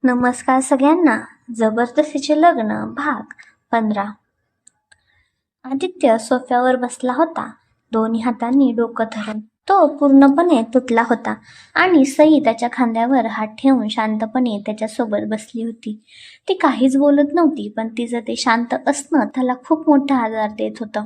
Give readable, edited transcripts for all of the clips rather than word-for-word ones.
नमस्कार सगळ्यांना. जबरदस्तीचे लग्न भाग 15. आदित्य सोफ्यावर बसला होता, दोन्ही हातांनी डोकं धरून. तो पूर्णपणे तुटला होता आणि सई त्याच्या खांद्यावर हात ठेवून शांतपणे त्याच्यासोबत बसली होती. ती काहीच बोलत नव्हती, पण तिचं ते शांत असणं त्याला खूप मोठा आधार देत होतं.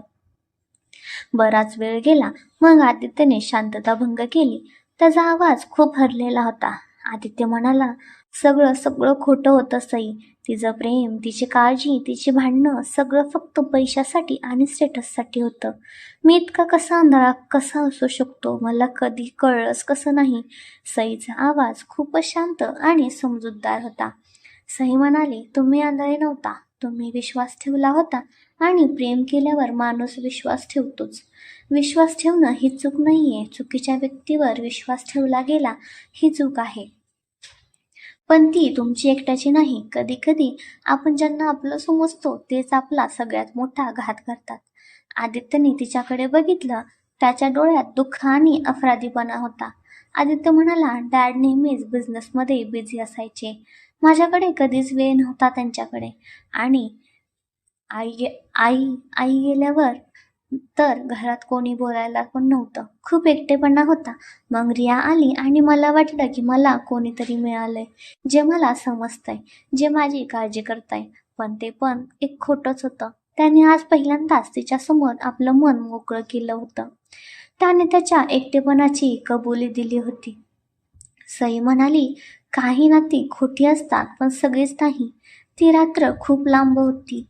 बराच वेळ गेला, मग आदित्यने शांतता भंग केली. त्याचा आवाज खूप हरलेला होता. आदित्य म्हणाला, सगळं सगळं खोटं होतं सई. तिचं प्रेम, तिची काळजी, तिची भांडणं सगळं फक्त पैशासाठी आणि स्टेटससाठी होतं. मी इतका कसा आंधळा कसा असू शकतो, मला कधी कळलंच कसं नाही. सईचा आवाज खूपच शांत आणि समजूतदार होता. सई म्हणाली, तुम्ही आंधळे नव्हता, तुम्ही विश्वास ठेवला होता आणि प्रेम केल्यावर माणूस विश्वास ठेवतोच. विश्वास ठेवणं ही चूक नाहीये, चुकीच्या व्यक्तीवर विश्वास ठेवला गेला ही चूक आहे. पण ती तुमची एकट्याची नाही. कधी कधी आपण ज्यांना आपलं समजतो तेच आपला सगळ्यात मोठा घात करतात. आदित्यने तिच्याकडे बघितलं. त्याच्या डोळ्यात दुःख आणि अफराधीपणा होता. आदित्य म्हणाला, डॅड नेहमीच बिझनेसमध्ये बिझी असायचे. माझ्याकडे कधीच वेळ नव्हता त्यांच्याकडे. आणि आई आई आई गेल्यावर तर घरात कोणी बोलायला पण नव्हतं. खूप एकटेपणा होता. मग रिया आली आणि मला वाटलं की मला कोणीतरी मिळालंय, जे मला समजतंय, जे माझी काळजी करताय. पण ते पण एक खोटंच होतं. त्याने आज पहिल्यांदाच तिच्यासमोर आपलं मन मोकळं केलं होतं. त्याने त्याच्या एकटेपणाची कबुली दिली होती. सई म्हणाली, काही नाती खोटी असतात, पण सगळीच नाही. ती रात्र खूप लांब होती.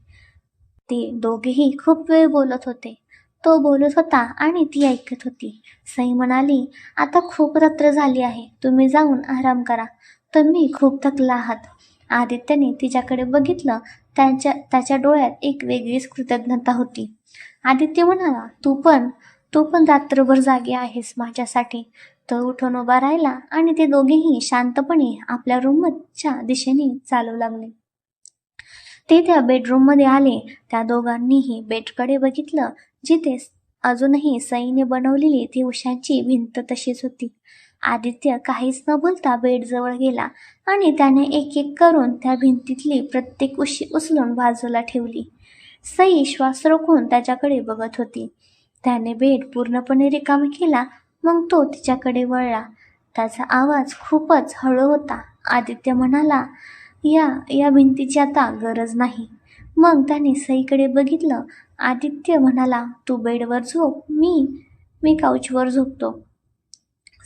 ते दोघेही खूप वेळ बोलत होते. तो बोलत होता आणि ती ऐकत होती. सई म्हणाली, आता खूप रात्र झाली आहे, तुम्ही जाऊन आराम करा. तुम्ही खूप थकला आहात. आदित्यने तिच्याकडे बघितलं. त्याच्या डोळ्यात एक वेगळीच कृतज्ञता होती. आदित्य म्हणाला, तू पण रात्रभर जागी आहेस माझ्यासाठी. तो उठून उभा राहिला आणि ते दोघेही शांतपणे आपल्या रूमच्या दिशेने चालू लागले. ते त्या बेडरूममध्ये आले. त्या दोघांनीही बेडकडे बघितलं, जिथे अजूनही सईने बनवलेली ती उशाची भिंत तशीच होती. आदित्य काहीच न बोलता बेडजवळ गेला आणि त्याने एक एक करून त्या भिंतीतली प्रत्येक उशी उचलून बाजूला ठेवली. सई श्वास रोखून त्याच्याकडे बघत होती. त्याने बेड पूर्णपणे रिकामा केला. मग तो तिच्याकडे वळला. त्याचा आवाज खूपच हळू होता. आदित्य म्हणाला, या या भिंतीची आता गरज नाही. मग त्याने सईकडे बघितलं. आदित्य म्हणाला, तू बेडवर झोप, मी काउचवर झोपतो.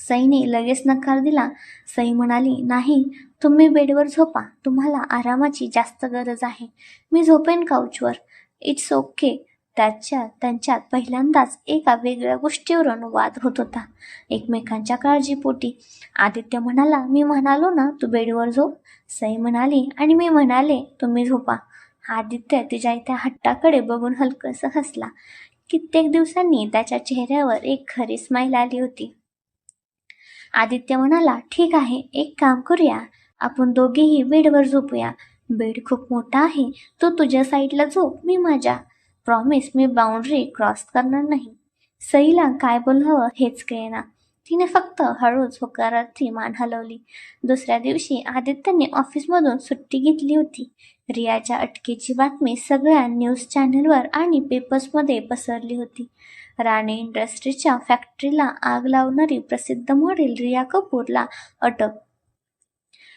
सईने लगेच नकार दिला. सई म्हणाली, नाही, तुम्ही बेडवर झोपा, तुम्हाला आरामाची जास्त गरज आहे. मी झोपेन काउचवर. It's okay. त्यांच्यात पहिल्यांदाच एका वेगळ्या गोष्टीवरून वाद होत होता, एकमेकांच्या काळजीपोटी. आदित्य म्हणाला, मी म्हणालो ना तू बेडवर झोप. सई म्हणाली, आणि मी म्हणाले तुम्ही झोपा. आदित्य तिच्या त्या हट्टाकडे बघून हलकंसं हसला. कित्येक दिवसांनी त्याच्या चेहऱ्यावर एक खरी स्माईल आली होती. आदित्य म्हणाला, ठीक आहे, एक काम करूया, आपण दोघेही बेडवर झोपूया. बेड खूप मोठा आहे, तू तुझ्या साईडला झोप, मी माझ्या. प्रॉमिस, मी बाउंड्री क्रॉस करणार नाही. सईला काय बोलावं हेच कळेना. तिने फक्त हळूच होकारार्थी मान हलवली. दुसऱ्या दिवशी आदित्यने ऑफिसमधून सुट्टी घेतली होती. रियाच्या अटकेची बातमी सगळ्या न्यूज चॅनलवर आणि पेपर्समध्ये पसरली होती. राणे इंडस्ट्रीजच्या फॅक्टरीला आग लावणारी प्रसिद्ध मॉडेल रिया कपूरला अटक.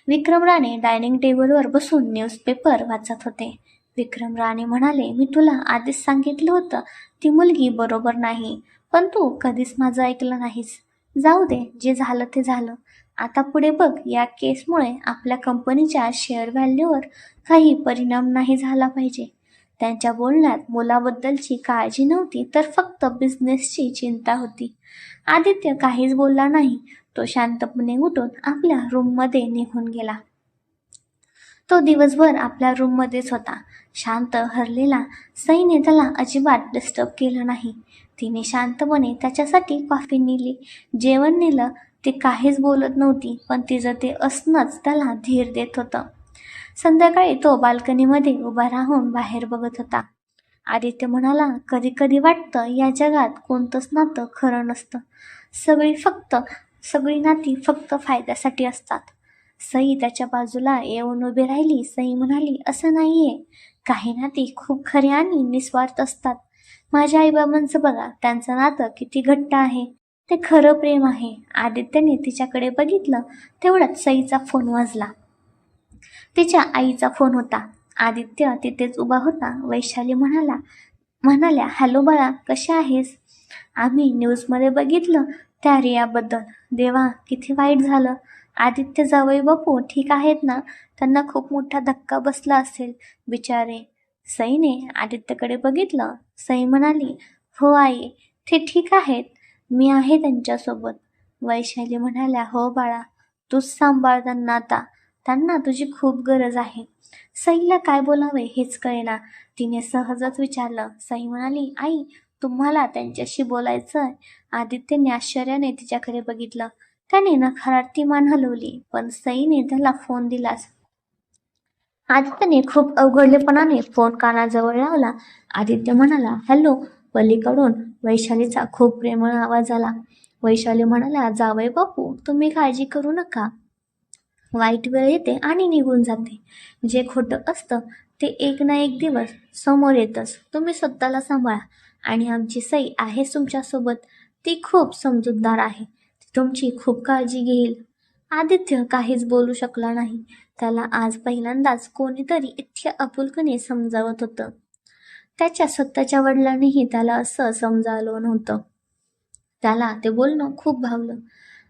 विक्रम राणे डायनिंग टेबलवर बसून न्यूजपेपर वाचत होते. विक्रम राणे म्हणाले, मी तुला आधीच सांगितलं होतं, ती मुलगी बरोबर नाही, पण तू कधीच माझं ऐकलं नाहीस. जाऊ दे, जे झालं ते झालं. आता पुढे बघ, या केसमुळे आपल्या कंपनीच्या शेअर व्हॅल्यूवर काही परिणाम नाही झाला पाहिजे. त्यांच्या बोलण्यात मुलाबद्दलची काळजी नव्हती, तर फक्त बिझनेसची चिंता होती. आदित्य काहीच बोलला नाही. तो शांतपणे उठून आपल्या रूममध्ये निघून गेला. तो दिवसभर आपल्या रूममध्येच होता, शांत, हरलेला. सईने त्याला अजिबात डिस्टर्ब केलं नाही. तिने शांतपणे त्याच्यासाठी कॉफी नेली, जेवण नेलं. ती काहीच बोलत नव्हती, पण तिचं ते असणंच त्याला धीर देत होतं. संध्याकाळी तो बाल्कनीमध्ये उभा राहून बाहेर बघत होता. आदित्य म्हणाला, कधी कधी वाटतं या जगात कोणतंच नातं खरं नसतं. सगळी नाती फक्त फायद्यासाठी असतात. सई त्याच्या बाजूला येऊन उभी राहिली. सई म्हणाली, असं नाहीये. काही नाती खूप खरे आणि निस्वार्थ असतात. माझ्या आईबाबांचं बघा, त्यांचं नातं किती घट्ट आहे. ते खरं प्रेम आहे. आदित्यने तिच्याकडे बघितलं. तेवढ्यात सईचा फोन वाजला. तिच्या आईचा फोन होता. आदित्य तिथेच उभा होता. वैशाली म्हणाल्या, हॅलो बाळा, कशा आहेस? आम्ही न्यूजमध्ये बघितलं त्या रियाबद्दल. देवा, किती वाईट झालं. आदित्य जावई बापू ठीक आहेत ना? त्यांना खूप मोठा धक्का बसला असेल बिचारे. सईने आदित्यकडे बघितलं. सई म्हणाली, हो आई, ते ठीक आहेत. मी आहे त्यांच्यासोबत. वैशाली म्हणाल्या, हो बाळा, तूच सांभाळ त्यांना आता. त्यांना तुझी खूप गरज आहे. सईला काय बोलावे हेच कळेना. तिने सहजच विचारलं. सई म्हणाली, आई, तुम्हाला त्यांच्याशी बोलायचंय? आदित्यने आश्चर्याने तिच्याकडे बघितलं. त्याने नकारार्थी मान हलवली, पण सईने त्याला फोन दिलाच. आदित्यने खूप अवघडलेपणाने फोन कानाजवळ लावला. आदित्य म्हणाला, हॅलो. पलीकडून वैशालीचा खूप प्रेमळ आवाज आला. वैशाली म्हणाला, जावई बापू, तुम्ही काळजी करू नका. वाईट वेळ येते आणि निघून जाते. जे खोटं असतं ते एक ना एक दिवस समोर येतच. तुम्ही स्वतःला सांभाळा. आणि आमची सई आहे तुमच्यासोबत. ती खूप समजूतदार आहे. ती तुमची खूप काळजी घेईल. आदित्य काहीच बोलू शकला नाही. त्याला आज पहिल्यांदाच कोणीतरी इतक्या आपुलकीने समजावत होतं. त्याच्या स्वतःच्या वडिलांनीही त्याला असं समजावलं नव्हतं. त्याला ते बोलणं खूप भावलं.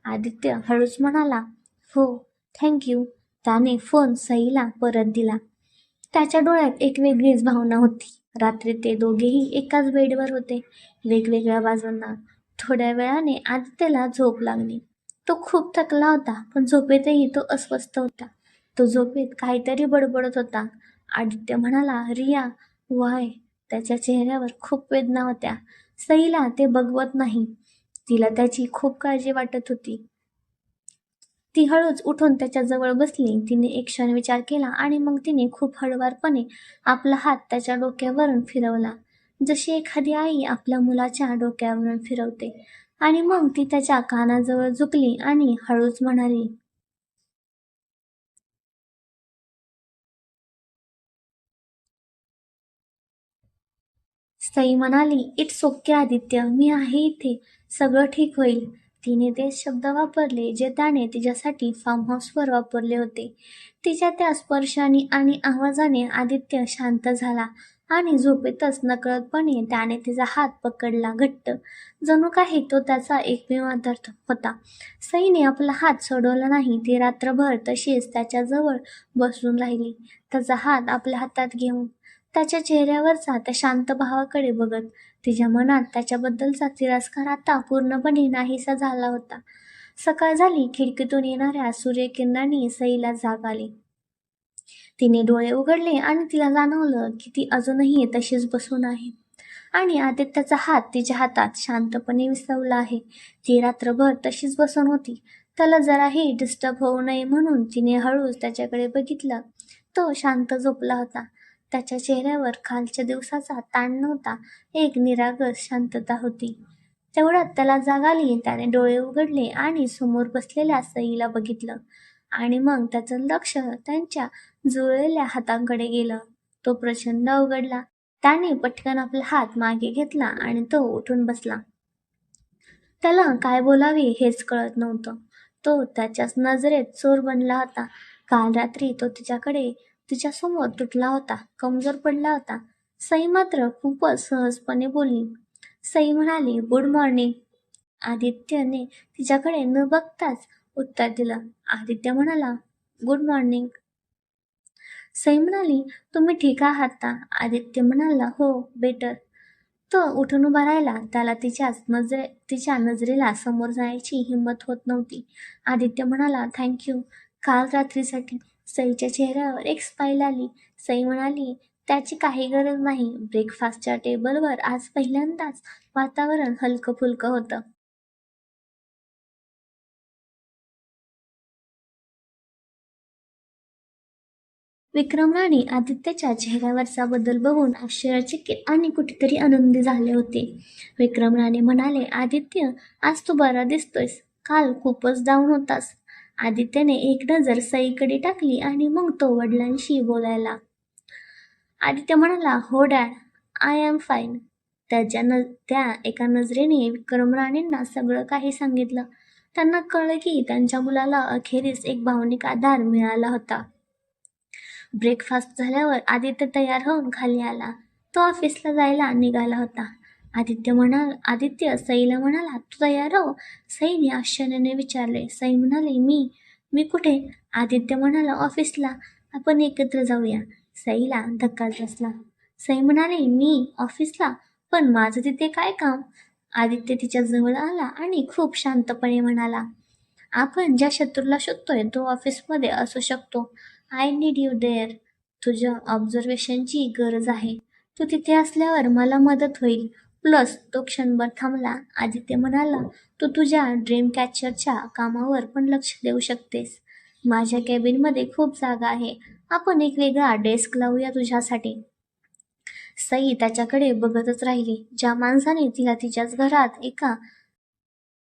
आदित्य हळूच म्हणाला, हो, थँक्यू. त्याने फोन सईला परत दिला. त्याच्या डोळ्यात एक वेगळीच भावना होती. रात्री ते दोघेही एकाच बेडवर होते, वेगवेगळ्या बाजूंना. थोड्या वेळाने आदित्यला झोप लागली. तो खूप थकला होता, पण झोपेतही तो अस्वस्थ होता. तो झोपेत काहीतरी बडबडत होता. आदित्य म्हणाला, रिया, वाय. त्याच्या चेहऱ्यावर खूप वेदना होत्या. सईला ते बघवत नाही. तिला त्याची खूप काळजी वाटत होती. ती हळूच उठून त्याच्या जवळ बसली. तिने एक क्षण विचार केला आणि मग तिने खूप हळुवारपणे आपला हात त्याच्या डोक्यावरून फिरवला, जशी एखादी आई आपल्या मुलाच्या डोक्यावरून फिरवते. आणि मग ती त्याच्या कानाजवळ झुकली आणि हळूच म्हणाली, सई म्हणाली, इट्स ओके आदित्य, मी आहे इथे. सगळं ठीक होईल. तिने ते शब्द वापरले जे त्याने तिच्यासाठी फार्म हाऊसवर वापरले होते. तिच्या त्या स्पर्शाने आणि आवाजाने आदित्य शांत झाला आणि झोपेतच नकळतपणे त्याने तिचा हात पकडला घट्ट. जणू काही तो त्याचा एकमेव आधार होता. सईने आपला हात सोडवला नाही. ती रात्रभर तशीच त्याच्याजवळ बसून राहिली, त्याचा हात आपल्या हातात घेऊन, त्याच्या चेहऱ्यावरचा त्या शांत भावाकडे बघत. तिच्या मनात त्याच्याबद्दलचा तिरस्कार आता पूर्णपणे नाहीसा झाला होता. सकाळ झाली. खिडकीतून येणाऱ्या सूर्यकिरणांनी सईला जाग आली. तिने डोळे उघडले आणि तिला जाणवलं की ती अजूनही तशीच बसून आहे आणि आदित्याचा हात तिच्या हातात शांतपणे विसवला आहे. ती रात्रभर तशीच बसून होती. त्याला जराही डिस्टर्ब होऊ नये म्हणून तिने हळूच त्याच्याकडे बघितलं. तो शांत झोपला होता. त्याच्या चेहऱ्यावर कालच्या दिवसाचा ताण नव्हता, एक निरागस शांतता होती. तेवढ्यात त्याला जाग आली. त्याने डोळे उघडले आणि समोर बसलेल्या सईला बघितलं आणि मग त्याचं लक्ष त्यांच्या जुळलेल्या हातांकडे गेलं. तो प्रचंड उघडला. त्याने पटकन आपला हात मागे घेतला आणि तो उठून बसला. त्याला काय बोलावे हेच कळत नव्हतं. तो त्याच्याच नजरेत चोर बनला होता. काल रात्री तो तिच्यासमोर तुटला होता, कमजोर पडला होता. सई मात्र खूपच सहजपणे बोलली. सई म्हणाली, गुड मॉर्निंग. आदित्यने तिच्याकडे न बघताच उत्तर दिलं. आदित्य म्हणाला, गुड मॉर्निंग. सई म्हणाली, तुम्ही ठीक आहात का? आदित्य म्हणाला, हो, बेटर. तो उठून उभा राहिला. त्याला तिच्या नजरेला समोर जायची हिंमत होत नव्हती. आदित्य म्हणाला, थँक्यू काल रात्रीसाठी. सईच्या चेहऱ्यावर एक स्माईल आली. सई म्हणाली, त्याची काही गरज नाही. ब्रेकफास्टच्या टेबलवर आज पहिल्यांदाच वातावरण हलकं फुलकं होतं. विक्रमराणे आदित्यच्या चेहऱ्यावरचा बदल बघून आश्चर्यचकित आणि कुठेतरी आनंदी झाले होते. विक्रमराणे म्हणाले, आदित्य, आज तू बरा दिसतोयस. काल खूपच डाऊन होतास. आदित्यने एक नजर सईकडे टाकली आणि मग तो वडिलांशी बोलायला. आदित्य म्हणाला, हो डॅड, आय एम फाईन. त्या एका नजरेने विक्रम राणेंना सगळं काही सांगितलं. त्यांना कळलं की त्यांच्या मुलाला अखेरीस एक भावनिक आधार मिळाला होता. ब्रेकफास्ट झाल्यावर आदित्य तयार होऊन खाली आला. तो ऑफिसला जायला निघाला होता. आदित्य सईला म्हणाला, तू तयार हो? सईने आश्चर्याने विचारले. सई म्हणाली, मी कुठे? आदित्य म्हणाला, ऑफिसला. आपण एकत्र जाऊया. सईला धक्काच बसला. सई म्हणाली, मी ऑफिसला? पण माझं तिथे काय काम? आदित्य तिच्या जवळ आला आणि खूप शांतपणे म्हणाला, आपण ज्या शत्रूला शोधतोय तो ऑफिसमध्ये असू शकतो. I need you there. तुझ्या ऑब्झर्वेशनची गरज आहे. तू तिथे असल्यावर मला मदत होईल. प्लस तो क्षणभर थांबला. आदित्य म्हणाला, तू तुझ्या ड्रीम कॅचरच्या कामावर पण लक्ष देऊ शकतेस. माझ्या केबिनमध्ये खूप जागा आहे. आपण एक वेगळा डेस्क लावूया तुझ्यासाठी. सई त्याच्याकडे बघतच राहिली. ज्या माणसाने तिला तिच्याच घरात एका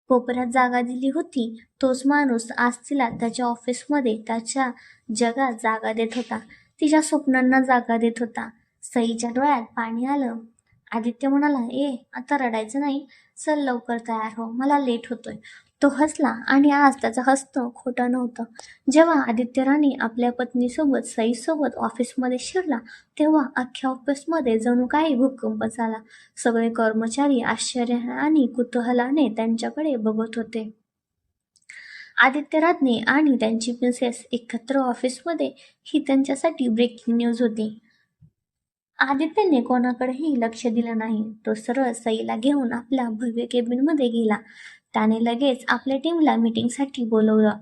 कोपऱ्यात जागा दिली होती, तोच माणूस आज तिला त्याच्या ऑफिसमध्ये त्याच्या जगात जागा देत होता. तिच्या स्वप्नांना जागा देत होता. सईच्या डोळ्यात पाणी आलं. आदित्य म्हणाला, आता रडायचं नाही. चल लवकर तयार हो, मला लेट होतोय. तो हसला आणि आज त्याचं हसणं खोटं नव्हतं. जेव्हा आदित्य राणे आपल्या पत्नीसोबत सईसोबत ऑफिसमध्ये शिरला, तेव्हा अख्ख्या ऑफिसमध्ये जणू काही भूकंप झाला. सगळे कर्मचारी आश्चर्य आणि कुतूहलाने त्यांच्याकडे बघत होते. आदित्य राणे आणि त्यांची मिसेस एकत्र ऑफिसमध्ये ही त्यांच्यासाठी ब्रेकिंग न्यूज होती. आदित्यने कोणाकडेही लक्ष दिलं नाही. तो सरळ सईला घेऊन आपल्या भव्य केबिनमध्ये गेला. त्याने लगेच आपल्या टीमला मीटिंगसाठी बोलवलं.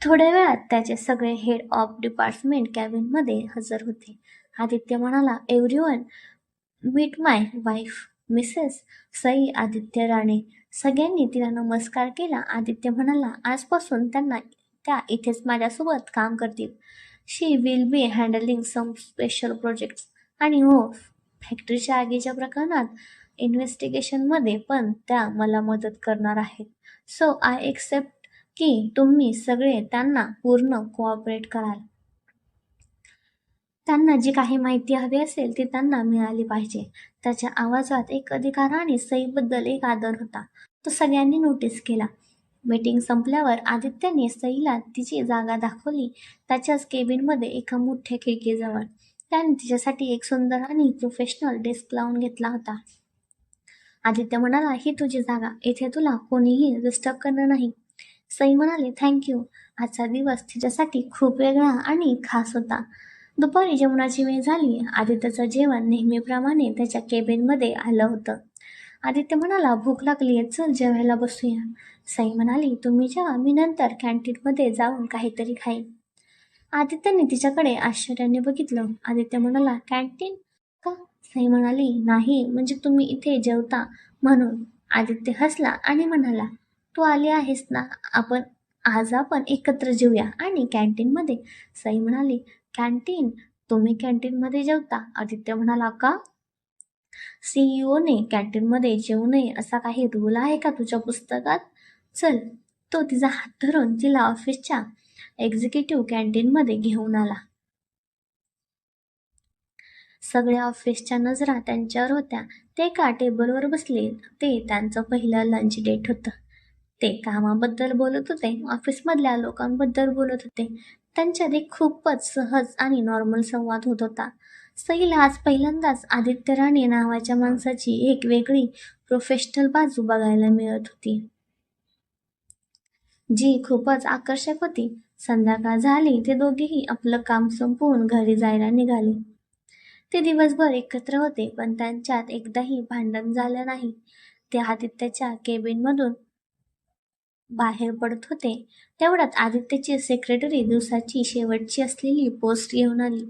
थोड्या वेळात त्याचे सगळे हेड ऑफ डिपार्टमेंट कॅबिनमध्ये हजर होते. आदित्य म्हणाला, एव्हरीवन, मीट माय वाईफ, मिसेस सई आदित्य राणे. सगळ्यांनी तिला नमस्कार केला. आदित्य म्हणाला, आजपासून त्या इथेच माझ्यासोबत काम करतील. She will be handling some special projects. आणि हो, फॅक्टरीच्या आगीच्या प्रकरणात इन्व्हेस्टिगेशनमध्ये पण त्या मला मदत करणार आहेत. सो आय एक्सेप्ट की तुम्ही सगळे त्यांना पूर्ण कोऑपरेट कराल. त्यांना जी काही माहिती हवी असेल ती त्यांना मिळाली पाहिजे. त्याच्या आवाजात एक अधिकार आणि सईबद्दल एक आदर होता. तो सगळ्यांनी नोटीस केला. मीटिंग संपल्यावर आदित्यने सईला तिची जागा दाखवली. त्याच्याच केबिनमध्ये एका मोठ्या खिडकीजवळ त्याने तिच्यासाठी एक सुंदर आणि प्रोफेशनल डेस्क लावून घेतला होता. आदित्य म्हणाला, ही तुझी जागा. इथे तुला कोणीही डिस्टर्ब करणार नाही. सई म्हणाली, थँक्यू. आजचा दिवस तिच्यासाठी खूप वेगळा आणि खास होता. दुपारी जेवणाची वेळ झाली. आदित्यचं जेवण नेहमीप्रमाणे त्याच्या केबिनमध्ये आलं होतं. आदित्य म्हणाला, भूक लागली, चल जेवायला बसूया. सई म्हणाली, तुम्ही जेव्हा, मी नंतर कॅन्टीनमध्ये जाऊन काहीतरी खाईन. आदित्यने तिच्याकडे आश्चर्याने बघितलं. आदित्य म्हणाला, कॅन्टीन का? सई म्हणाली, नाही, म्हणजे तुम्ही इथे जेवता म्हणून. आदित्य हसला आणि म्हणाला, तू आली आहेस ना, आज आपण एकत्र जेऊया आणि कॅन्टीनमध्ये. सई म्हणाली, कॅन्टीन? तुम्ही कॅन्टीनमध्ये जेवता? आदित्य म्हणाला, का? सीईओने कॅन्टीनमध्ये जेवू नये असा काही रूल आहे का तुझ्या पुस्तकात? चल. तो तिचा हात धरून तिला ऑफिसच्या एक्झिक्युटिव्ह कॅन्टीनमध्ये घेऊन आला. सगळ्या ऑफिसच्या नजरा त्यांच्यावर होत्या. ते एका टेबलवर बसले. ते त्यांचं पहिलं लंच डेट होतं. ते कामाबद्दल बोलत होते, ऑफिसमधल्या लोकांबद्दल बोलत होते. त्यांच्यात एक खूपच सहज आणि नॉर्मल संवाद होत होता. सईला आज पहिल्यांदाच आदित्य राणे नावाच्या माणसाची एक वेगळी प्रोफेशनल बाजू बघायला मिळत होती, जी खूपच आकर्षक होती. संध्याकाळ झाली. ते दोघेही आपलं काम संपवून घरी जायला निघाले. ते दिवसभर एकत्र होते, पण त्यांच्यात एकदाही भांडण झालं नाही. ते आदित्यच्या केबिनमधून बाहेर पडत होते. तेवढ्यात आदित्यची सेक्रेटरी दिवसाची शेवटची असलेली पोस्ट घेऊन आली.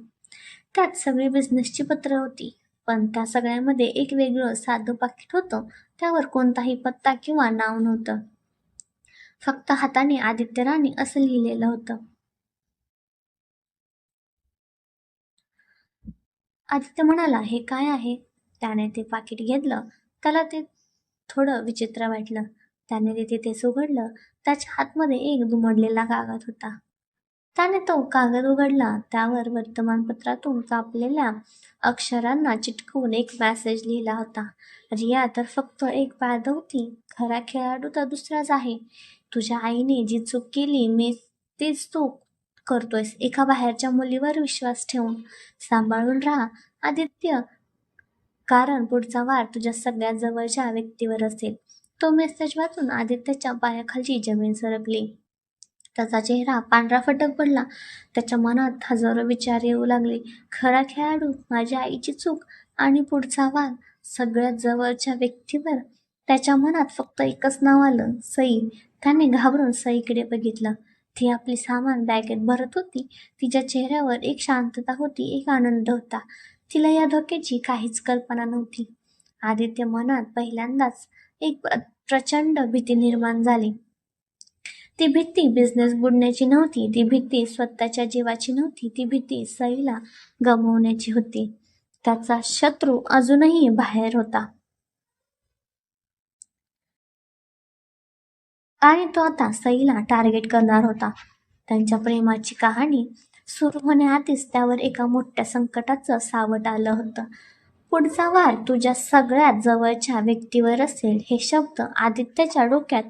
त्यात सगळी बिझनेसची पत्र होती, पण त्या सगळ्यामध्ये एक वेगळं साधं पाकिट होतं. त्यावर कोणताही पत्ता किंवा नाव नव्हतं. फक्त हाताने आदित्य राणे असं लिहिलेलं होतं. आदित्य म्हणाला, हे काय आहे? त्याने ते पाकिट घेतलं. त्याला ते थोडं विचित्र वाटलं. त्याने ते तिथेच उघडलं. त्याच्या हातमध्ये एक दुमडलेला कागद होता. त्याने तो कागद उघडला. त्यावर वर्तमानपत्रातून कापलेल्या अक्षरांना चिटकवून एक मेसेज लिहिला होता. रिया तर फक्त एक बाद होती, खरा खेळाडू तर दुसराच आहे. तुझ्या आईने जी चूक केली मी तीच तू करतोयस. एका बाहेरच्या मुलीवर विश्वास ठेवून सांभाळून राहा आदित्य, कारण पुढचा वार तुझ्या सगळ्यात जवळच्या व्यक्तीवर असेल. तो मेसेज वाचून आदित्यच्या पायाखालची जमीन सरकली. त्याचा चेहरा पांढरा फटक पडला. त्याच्या मनात हजारो विचार येऊ लागले. खरा खेळाडू, माझ्या आईची चूक आणि पुढचा वार सगळ्यात जवळच्या व्यक्तीवर. त्याच्या मनात फक्त एकच नाव आलं, सई. त्याने घाबरून सईकडे बघितलं. ती आपली सामान बॅगेत भरत होती. तिच्या चेहऱ्यावर एक शांतता होती, एक आनंद होता. तिला या धोक्याची काहीच कल्पना नव्हती. आदित्य मनात पहिल्यांदाच एक प्रचंड भीती निर्माण झाली. ती भीती बिझनेस बुडण्याची नव्हती, ती भीती स्वतःच्या जीवाची नव्हती, ती भीती सईला गमावण्याची होती. त्याचा शत्रू अजूनही बाहेर होता आणि तो आता सईला टार्गेट करणार होता. त्यांच्या प्रेमाची कहाणी सुरू होण्याआधीच त्यावर एका मोठ्या संकटाचं सावट आलं होतं. पुढचा वार तुझ्या सगळ्यात जवळच्या व्यक्तीवर असेल. हे शब्द आदित्यच्या डोक्यात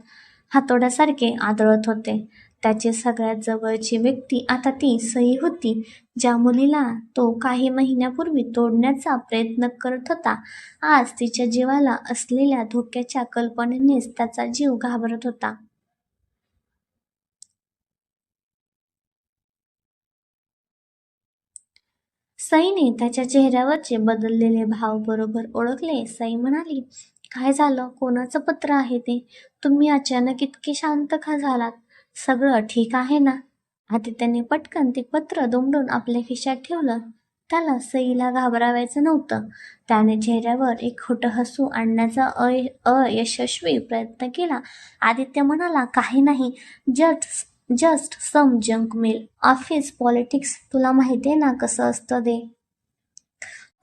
हातोड्यासारखे आदळत होते. त्याची सगळ्यात जवळची व्यक्ती आता ती सई होती, ज्या मुलीला तो काही महिन्यापूर्वी तोडण्याचा प्रयत्न करत होता. आज तिच्या जीवाला असलेल्या धोक्याच्या कल्पनेनेच त्याचा जीव घाबरत होता. सईने त्याच्या चेहऱ्यावरचे बदललेले भाव बरोबर ओळखले. सई म्हणाली, काय झालं? कोणाचं पत्र आहे ते? तुम्ही अचानक इतके शांत का झालात? सगळं ठीक आहे ना? आदित्यने पटकन ते पत्र दुमडून आपल्या खिशात ठेवलं. त्याला सईला घाबरावायचं नव्हतं. त्याने चेहऱ्यावर एक खोटं हसू आणण्याचा अयशस्वी प्रयत्न केला. आदित्य म्हणाला, काही नाही, just some junk mail. Office politics, तुला माहितीये ना कसं असतं ते.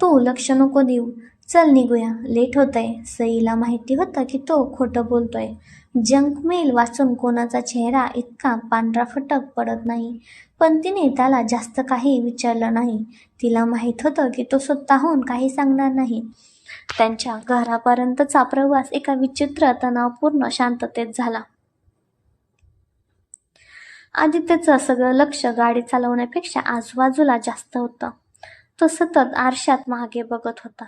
तू लक्ष नको देऊ. चल निघूया, लेट होतंय. सईला माहिती होतं की तो खोटं बोलतोय. जंक मेल वाचून कोणाचा चेहरा इतका पांढरा फटक पडत नाही. पण तिने त्याला जास्त काही विचारलं नाही. तिला माहीत होतं की तो स्वतःहून काही सांगणार नाही. त्यांच्या घरापर्यंतचा प्रवास एका विचित्र तणावपूर्ण शांततेत झाला. आदित्यचं सगळं लक्ष गाडी चालवण्यापेक्षा आजूबाजूला जास्त होतं. तो सतत आरशात मागे बघत होता.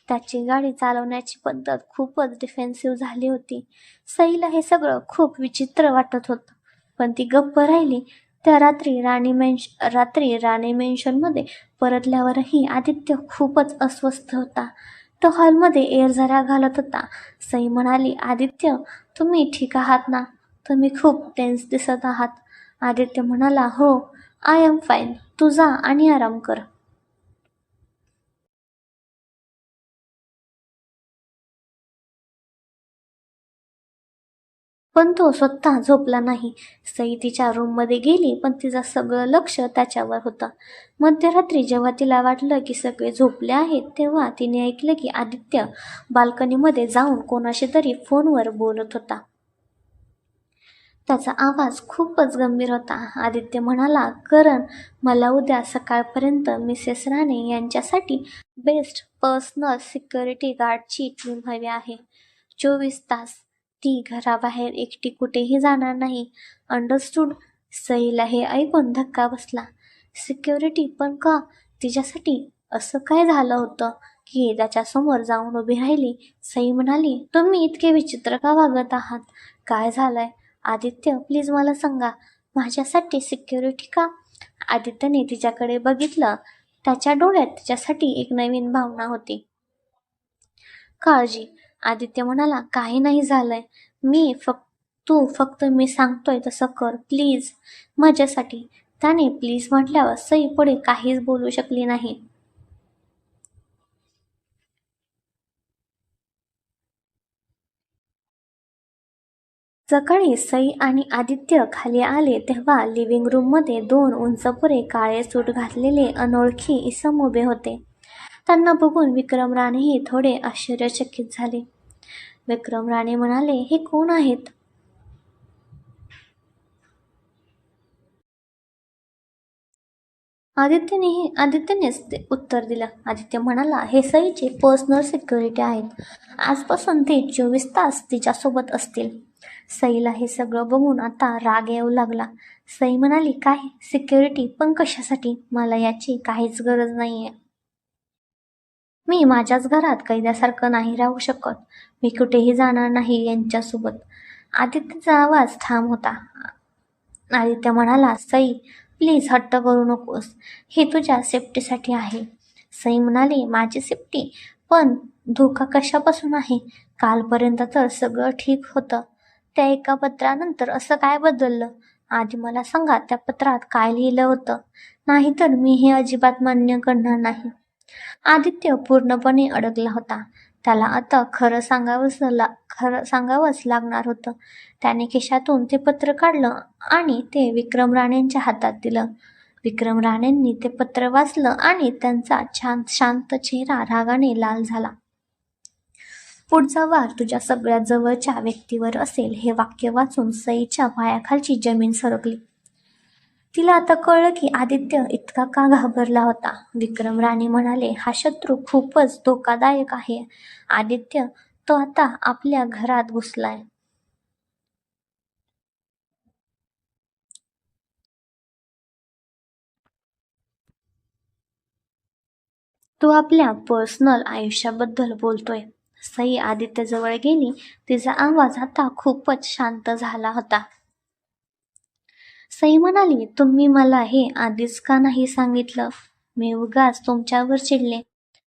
त्याची गाडी चालवण्याची पद्धत खूपच डिफेन्सिव्ह झाली होती. सईला हे सगळं खूप विचित्र वाटत होतं, पण ती गप्प राहिली. त्या रात्री राणे मेन्शनमध्ये परतल्यावरही आदित्य खूपच अस्वस्थ होता. तो हॉलमध्ये एअर झरा घालत होता. सई म्हणाली, आदित्य, तुम्ही ठीक आहात ना? तुम्ही खूप टेन्स दिसत आहात. आदित्य म्हणाला, हो, आय एम फाईन. तू जा आणि आराम कर. पण तो स्वतः झोपला नाही. सई तिच्या रूममध्ये गेली, पण तिचं सगळं लक्ष त्याच्यावर होतं. मध्यरात्री जेव्हा तिला वाटलं की सगळे झोपले आहेत, तेव्हा तिने ऐकलं की आदित्य बाल्कनीमध्ये जाऊन कोणाशी तरी फोनवर बोलत होता. त्याचा आवाज खूपच गंभीर होता. आदित्य म्हणाला, करण, मला उद्या सकाळपर्यंत मिसेस राणे यांच्यासाठी बेस्ट पर्सनल सिक्युरिटी गार्डची टीम हवी आहे. 24 तास. ती घराबाहेर एकटी कुठेही जाणार नाही. अंडरस्टूड? सईला हे ऐकून धक्का बसला. सिक्युरिटी? पण का? तिच्यासाठी असं काय झालं होतं की त्याच्यासमोर जाऊन उभी राहिली? सई म्हणाली, तुम्ही इतके विचित्र का वागत आहात? काय झालंय? आदित्य, प्लीज मला सांगा, माझ्यासाठी सिक्युरिटी का? आदित्यने तिच्याकडे बघितलं. त्याच्या डोळ्यात तिच्यासाठी एक नवीन भावना होती, काळजी. आदित्य म्हणाला, काही नाही झालंय. तू फक्त मी सांगतोय तसं कर, प्लीज, माझ्यासाठी. त्याने प्लीज म्हटल्यावर सई पुढे काहीच बोलू शकली नाही. सकाळी सई आणि आदित्य खाली आले तेव्हा लिव्हिंग रूममध्ये 2 उंचपुरे काळे सूट घातलेले अनोळखी इसम उभे होते. त्यांना बघून विक्रम राणेही थोडे आश्चर्यचकित झाले. विक्रम राणे म्हणाले, हे कोण आहेत? आदित्यनेच ते उत्तर दिलं. आदित्य म्हणाला, हे सईचे पर्सनल सिक्युरिटी आहेत. आजपासून ते 24 तास तिच्यासोबत असतील. सईला हे सगळं बघून आता राग येऊ लागला. सई म्हणाली, काय सिक्युरिटी? पण कशासाठी? मला याची काहीच गरज नाहीये. मी माझ्याच घरात कैद्यासारखं नाही राहू शकत. मी कुठेही जाणार नाही यांच्यासोबत. आदित्यचा आवाज ठाम होता. आदित्य म्हणाला, सई प्लीज हट्ट करू नकोस. हे तुझ्या सेफ्टीसाठी आहे. सई म्हणाली, माझी सेफ्टी? पण धोका कशापासून आहे? कालपर्यंत तर सगळं ठीक होतं. त्या एका पत्रानंतर असं काय बदललं? आधी मला सांगा, त्या पत्रात काय लिहिलं होतं? नाहीतर मी हे अजिबात मान्य करणार नाही. आदित्य पूर्णपणे अडकला होता. त्याला आता खरं सांगावंच लागणार होतं. त्याने खिशातून ते पत्र काढलं आणि ते विक्रम राणेंच्या हातात दिलं. विक्रम राणेंनी ते पत्र वाचलं आणि त्यांचा शांत चेहरा रागाने लाल झाला. पुढचा वार तुझ्या सगळ्यात जवळच्या व्यक्तीवर असेल. हे वाक्य वाचून सईच्या पायाखालची जमीन सरकली. तिला आता कळलं की आदित्य इतका का घाबरला होता. विक्रम राणे म्हणाले, हा शत्रू खूपच धोकादायक आहे. आदित्य, तो आता आपल्या घरात घुसलाय. तू आपल्या पर्सनल आयुष्याबद्दल बोलतोय. सई आदित्यजवळ गेली. तिचा आवाज आता खूपच शांत झाला होता. सई म्हणाली, तुम्ही मला हे आधीच का नाही सांगितलं? मी उगाच तुमच्यावर चिडले.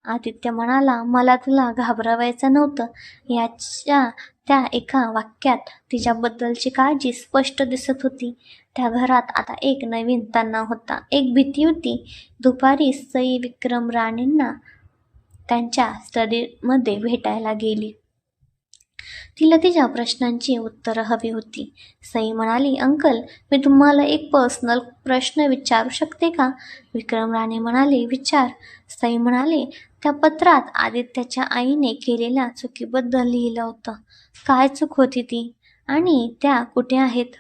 आदित्य म्हणाला, मला तुला घाबरवायचं नव्हतं. याच्या त्या एका वाक्यात तिच्याबद्दलची काळजी स्पष्ट दिसत होती. त्या घरात आता एक नवीन तणाव होता, एक भीती होती. दुपारी सई विक्रम राणेंना त्यांच्या स्टडीमध्ये भेटायला गेली. तिला तिच्या प्रश्नांची उत्तरं हवी होती. सई म्हणाली, अंकल, मी तुम्हाला एक पर्सनल प्रश्न विचारू शकते का? विक्रम राणे म्हणाले, विचार. सई म्हणाले, त्या पत्रात आदित्याच्या आईने केलेल्या चुकीबद्दल लिहिलं होतं. काय चूक होती ती? आणि त्या कुठे आहेत?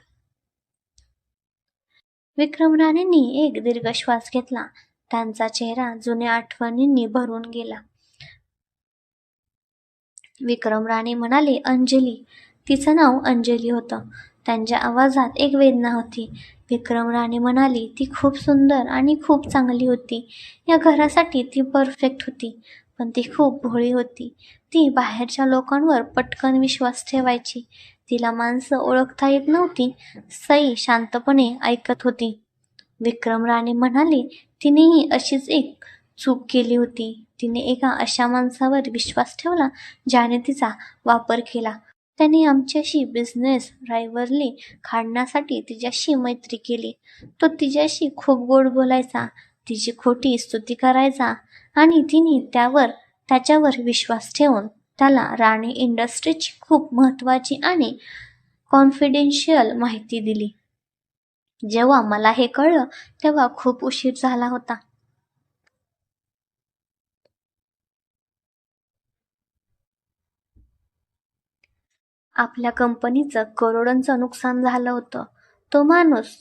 विक्रम राणेंनी एक दीर्घ श्वास घेतला. त्यांचा चेहरा जुन्या आठवणींनी भरून गेला. विक्रम राणे म्हणाले, अंजली. तिचं नाव अंजली होतं. त्यांच्या आवाजात एक वेदना होती. विक्रम राणे म्हणाली, ती खूप सुंदर आणि खूप चांगली होती. या घरासाठी ती परफेक्ट होती. पण ती खूप भोळी होती. ती बाहेरच्या लोकांवर पटकन विश्वास ठेवायची. तिला माणसं ओळखता येत नव्हती. सई शांतपणे ऐकत होती. विक्रम राणे म्हणाले, तिनेही अशीच एक चूक केली होती. तिने एका अशा माणसावर विश्वास ठेवला ज्याने तिचा वापर केला. त्याने आमच्याशी बिझनेस रायव्हरली काढण्यासाठी तिच्याशी मैत्री केली. तो तिच्याशी खूप गोड बोलायचा, तिची खोटी स्तुती करायचा आणि तिने त्याच्यावर विश्वास ठेवून त्याला राणे इंडस्ट्रीची खूप महत्त्वाची आणि कॉन्फिडेन्शियल माहिती दिली. जेव्हा मला हे कळलं तेव्हा खूप उशीर झाला होता. आपल्या कंपनीचं करोडोंचं नुकसान झालं होतं. तो माणूस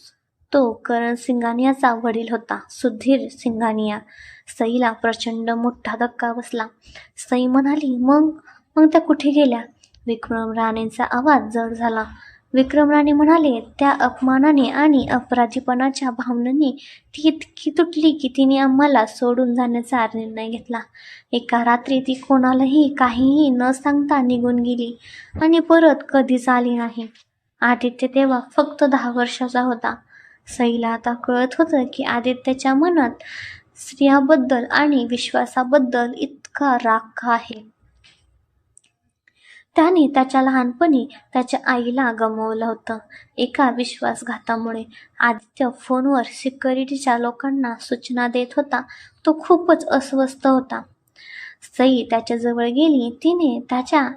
तो करण सिंघानियाचा वडील होता, सुधीर सिंघानिया. सईला प्रचंड मोठा धक्का बसला. सई म्हणाली, मग मग त्या कुठे गेल्या? विक्रम राणेंचा आवाज जड झाला. विक्रम राणे म्हणाले, त्या अपमानाने आणि अपराधीपणाच्या भावनेने ती इतकी तुटली की तिने आम्हाला सोडून जाण्याचा निर्णय घेतला. एका रात्री ती कोणालाही काहीही न सांगता निघून गेली आणि परत कधीच आली नाही. आदित्य तेव्हा फक्त 10 वर्षाचा होता. सईला आता कळत होतं की आदित्यच्या मनात स्त्रियाबद्दल आणि विश्वासाबद्दल इतका राग का आहे. त्याने त्याच्या लहानपणी त्याच्या आईला गमावलं होतं, एका विश्वासघातामुळे. आदित्य फोनवर सिक्युरिटीच्या लोकांना सूचना देत होता. तो खूपच अस्वस्थ होता. सई त्याच्याजवळ गेली. तिने त्याच्या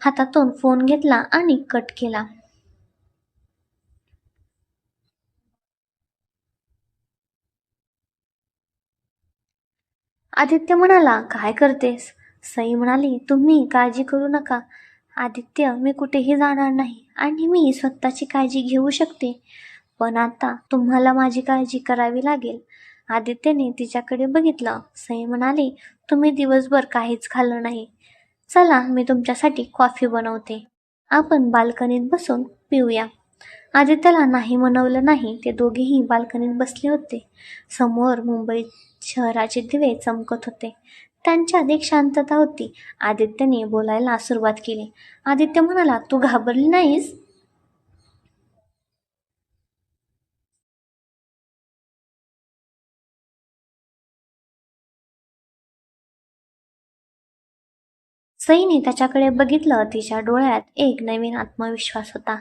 हातातून फोन घेतला आणि कट केला. आदित्य म्हणाला, काय करतेस? सई म्हणाली, तुम्ही काळजी करू नका. आदित्य, मी कुठेही जाणार नाही आणि मी स्वतःची काळजी घेऊ शकते. पण आता तुम्हाला माझी काळजी करावी लागेल. आदित्यने तिच्याकडे बघितलं. सई म्हणाली, तुम्ही दिवसभर काहीच खाल्लं नाही. चला, मी तुमच्यासाठी कॉफी बनवते. आपण बाल्कनीत बसून पिऊया. आदित्यला नाही म्हणवलं नाही. ते दोघेही बाल्कनीत बसले होते. समोर मुंबई शहराचे दिवे चमकत होते. त्यांच्यात एक शांतता होती. आदित्यने बोलायला सुरुवात केली. आदित्य म्हणाला, तू घाबरली नाहीस? सईने त्याच्याकडे बघितलं. तिच्या डोळ्यात एक नवीन आत्मविश्वास होता.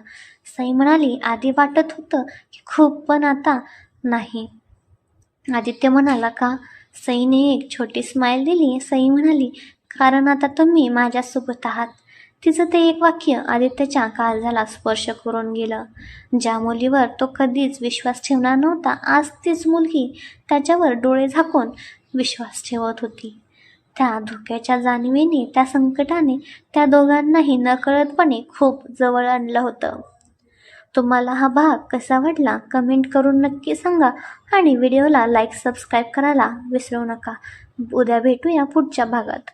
सई म्हणाली, आधी वाटत होतं की खूप, पण आता नाही. आदित्य म्हणाला, का? सईने एक छोटी स्माईल दिली. सई म्हणाली, कारण आता तुम्ही माझ्यासोबत आहात. तिचं ते एक वाक्य आदित्यच्या काळजाला स्पर्श करून गेलं. ज्या मुलीवर तो कधीच विश्वास ठेवणार नव्हता, आज तीच मुलगी त्याच्यावर डोळे झाकून विश्वास ठेवत होती. त्या धोक्याच्या जाणीवेने, त्या संकटाने त्या दोघांनाही नकळतपणे खूप जवळ आणलं होतं. तुम्हाला हा भाग कसा वाटला कमेंट करून नक्की सांगा आणि व्हिडिओला लाईक सबस्क्राईब करायला विसरू नका. उद्या भेटूया पुढच्या भागात.